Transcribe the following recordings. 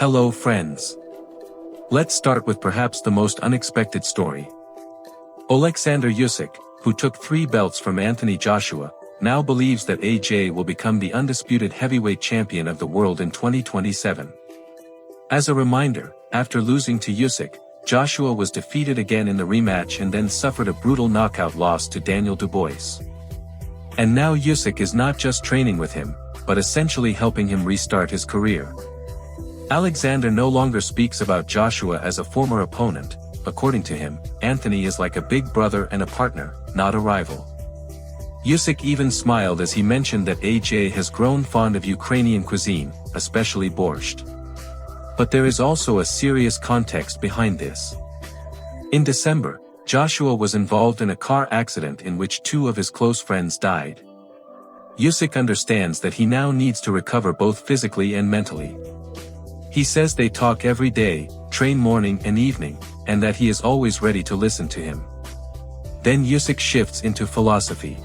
Hello friends. Let's start with perhaps the most unexpected story. Oleksandr Usyk, who took 3 belts from Anthony Joshua, now believes that AJ will become the undisputed heavyweight champion of the world in 2027. As a reminder, after losing to Usyk, Joshua was defeated again in the rematch and then suffered a brutal knockout loss to Daniel Dubois. And now Usyk is not just training with him, but essentially helping him restart his career. Oleksandr no longer speaks about Joshua as a former opponent. According to him, Anthony is like a big brother and a partner, not a rival. Usyk even smiled as he mentioned that AJ has grown fond of Ukrainian cuisine, especially borscht. But there is also a serious context behind this. In December, Joshua was involved in a car accident in which 2 of his close friends died. Usyk understands that he now needs to recover both physically and mentally. He says they talk every day, train morning and evening, and that he is always ready to listen to him. Then Usyk shifts into philosophy.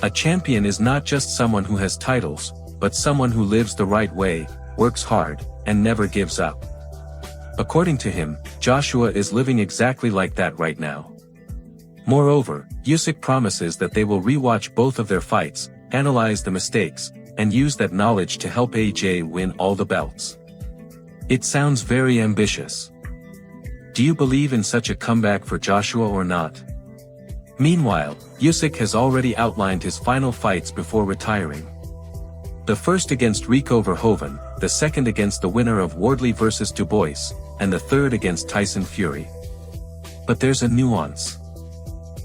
A champion is not just someone who has titles, but someone who lives the right way, works hard, and never gives up. According to him, Joshua is living exactly like that right now. Moreover, Usyk promises that they will rewatch both of their fights, analyze the mistakes, and use that knowledge to help AJ win all the belts. It sounds very ambitious. Do you believe in such a comeback for Joshua or not? Meanwhile, Usyk has already outlined his final fights before retiring. The first against Rico Verhoeven, the second against the winner of Wardley vs Dubois, and the third against Tyson Fury. But there's a nuance.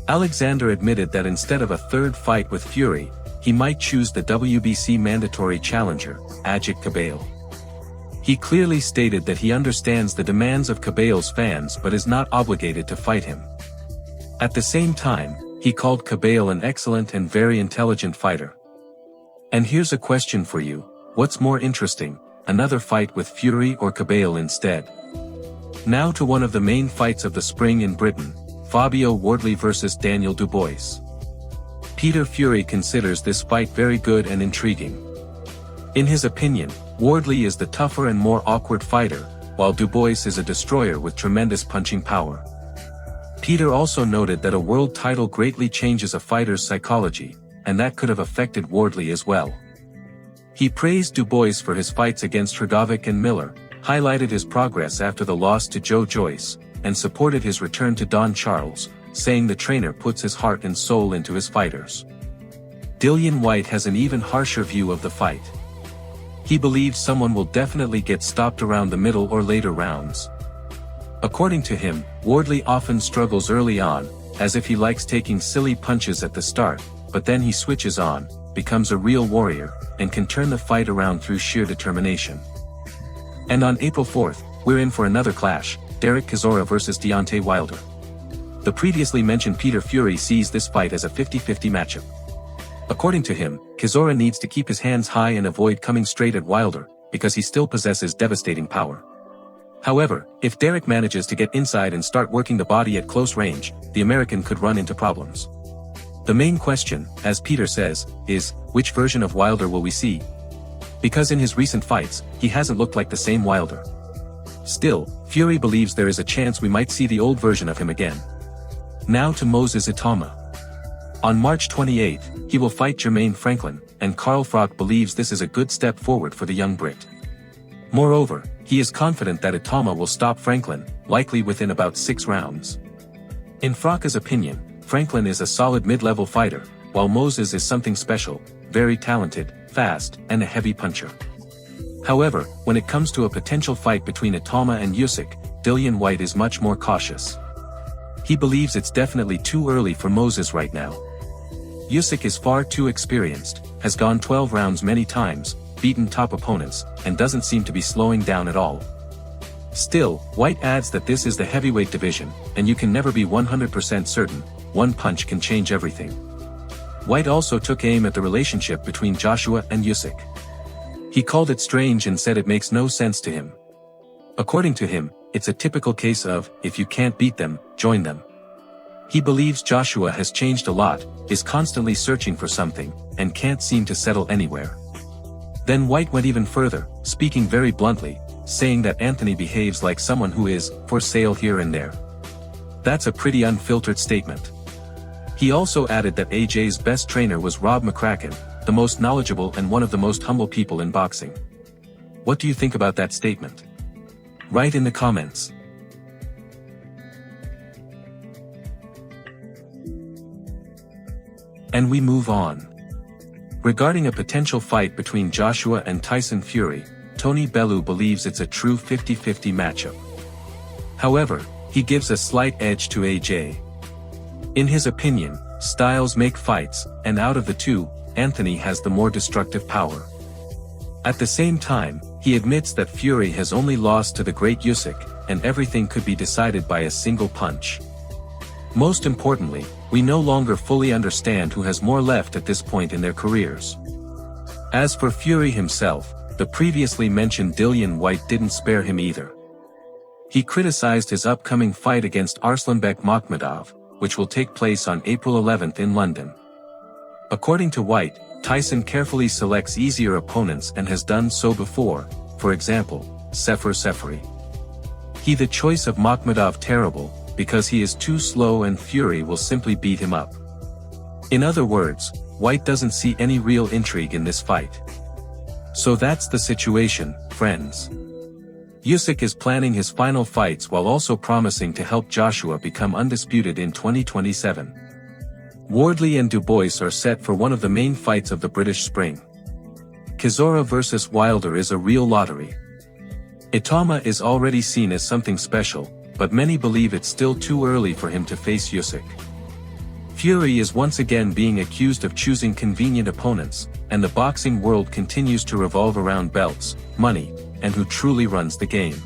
Oleksandr admitted that instead of a third fight with Fury, he might choose the WBC mandatory challenger, Ajit Cabello. He clearly stated that he understands the demands of Cabello's fans but is not obligated to fight him. At the same time, he called Cabello an excellent and very intelligent fighter. And here's a question for you: what's more interesting, another fight with Fury or Cabello instead? Now to one of the main fights of the spring in Britain, Fabio Wardley vs Daniel Dubois. Peter Fury considers this fight very good and intriguing. In his opinion, Wardley is the tougher and more awkward fighter, while Dubois is a destroyer with tremendous punching power. Peter also noted that a world title greatly changes a fighter's psychology, and that could have affected Wardley as well. He praised Dubois for his fights against Hrgovic and Miller, highlighted his progress after the loss to Joe Joyce, and supported his return to Don Charles, saying the trainer puts his heart and soul into his fighters. Dillian Whyte has an even harsher view of the fight. He believes someone will definitely get stopped around the middle or later rounds. According to him, Wardley often struggles early on, as if he likes taking silly punches at the start, but then he switches on, becomes a real warrior, and can turn the fight around through sheer determination. And on April 4th, we're in for another clash, Derek Chisora vs Deontay Wilder. The previously mentioned Peter Fury sees this fight as a 50-50 matchup. According to him, Chisora needs to keep his hands high and avoid coming straight at Wilder, because he still possesses devastating power. However, if Derek manages to get inside and start working the body at close range, the American could run into problems. The main question, as Peter says, is, which version of Wilder will we see? Because in his recent fights, he hasn't looked like the same Wilder. Still, Fury believes there is a chance we might see the old version of him again. Now to Moses Itauma. On March 28th, he will fight Jermaine Franklin, and Carl Froch believes this is a good step forward for the young Brit. Moreover, he is confident that Itauma will stop Franklin, likely within about 6 rounds. In Froch's opinion, Franklin is a solid mid-level fighter, while Moses is something special, very talented, fast, and a heavy puncher. However, when it comes to a potential fight between Itauma and Usyk, Dillian Whyte is much more cautious. He believes it's definitely too early for Moses right now. Usyk is far too experienced, has gone 12 rounds many times, beaten top opponents, and doesn't seem to be slowing down at all. Still, Whyte adds that this is the heavyweight division, and you can never be 100% certain, one punch can change everything. Whyte also took aim at the relationship between Joshua and Usyk. He called it strange and said it makes no sense to him. According to him, it's a typical case of, if you can't beat them, join them. He believes Joshua has changed a lot, is constantly searching for something, and can't seem to settle anywhere. Then Whyte went even further, speaking very bluntly, saying that Anthony behaves like someone who is for sale here and there. That's a pretty unfiltered statement. He also added that AJ's best trainer was Rob McCracken, the most knowledgeable and one of the most humble people in boxing. What do you think about that statement? Write in the comments. And we move on. Regarding a potential fight between Joshua and Tyson Fury, Tony Bellew believes it's a true 50-50 matchup. However, he gives a slight edge to AJ. In his opinion, styles make fights, and out of the two, Anthony has the more destructive power. At the same time, he admits that Fury has only lost to the great Usyk, and everything could be decided by a single punch. Most importantly, we no longer fully understand who has more left at this point in their careers. As for Fury himself, the previously mentioned Dillian Whyte didn't spare him either. He criticized his upcoming fight against Arslanbek Makhmudov, which will take place on April 11th in London. According to Whyte, Tyson carefully selects easier opponents and has done so before, for example, Sefer Seferi. He the choice of Makhmudov terrible, because he is too slow and Fury will simply beat him up. In other words, Whyte doesn't see any real intrigue in this fight. So that's the situation, friends. Usyk is planning his final fights while also promising to help Joshua become undisputed in 2027. Wardley and Dubois are set for one of the main fights of the British Spring. Chisora vs Wilder is a real lottery. Itauma is already seen as something special, but many believe it's still too early for him to face Usyk. Fury is once again being accused of choosing convenient opponents, and the boxing world continues to revolve around belts, money, and who truly runs the game.